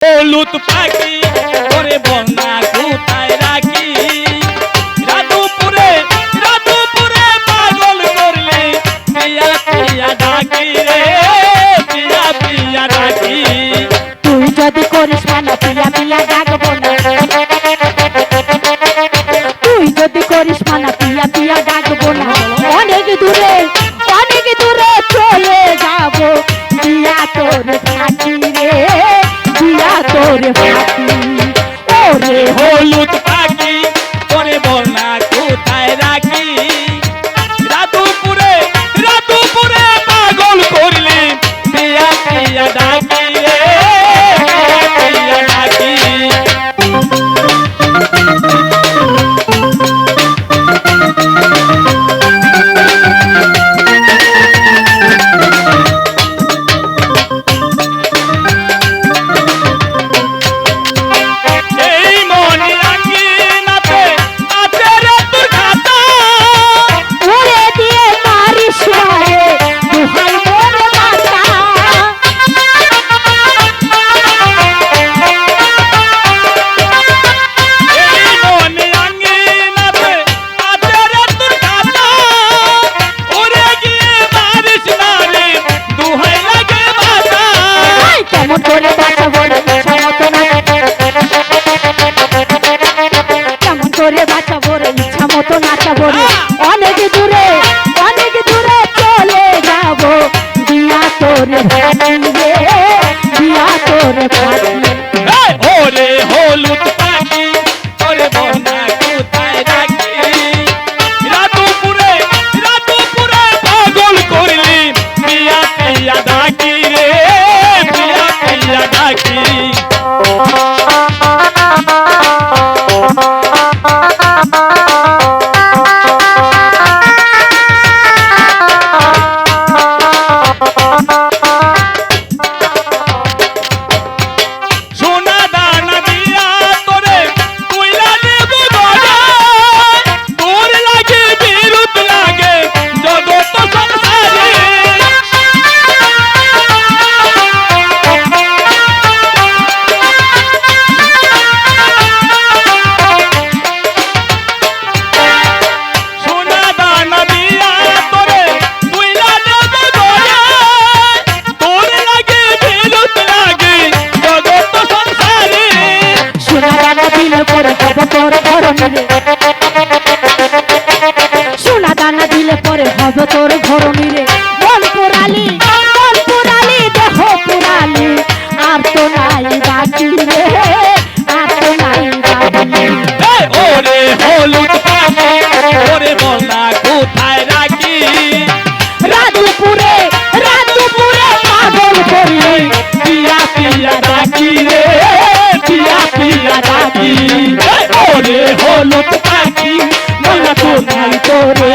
হলুদ পাখি ওরে বল না কোথায় রাখি রাধুপুরে রাধুপুরে পাগল করলে পিয়া পিয়া ডাকি রে পিয়া পিয়া ডাকি তুই যদি করিস মানা পিয়া পিয়া ডাকবো না তুই যদি করিস মানা পিয়া পিয়া ডাকবো না অনেক দূরে চলে যাবো পিয়া তোর ফাঁকি রে পিয়া তোর ফাঁকি ওরে হলুদ পাখি ওরে বল না কোথায় রাখি রাধুপুরে রাধুপুরে পাগল করলে পিয়া পিয়া ডাকি রে পিয়া পিয়া ডাকি অনেক দূরে চলে যাবো দিয়া তোর ফাঁকি রে দিয়া তোর ফাঁকি ওরে হলুদ পাখি ওরে বল না কোথায় রাখি রাধুপুরে রাধুপুরে পাগল করলি পিয়া পিয়া ডাকি রে পিয়া পিয়া ডাকি সোনা দানা দিলে পরে হবে তোর ঘরণী রে মন পুরালি দেহ পুরালি আর তো নাই বাকি রে আর তো নাই বাকি ওরে হলুদ পাখি ওরে বল না কোথায় রাখি রাধুপুরে পাগল করলে পিয়া পিয়া ডাকি রে পিয়া পিয়া ডাকি ওরে হলুদ পাখি বল না কোথায় তোরে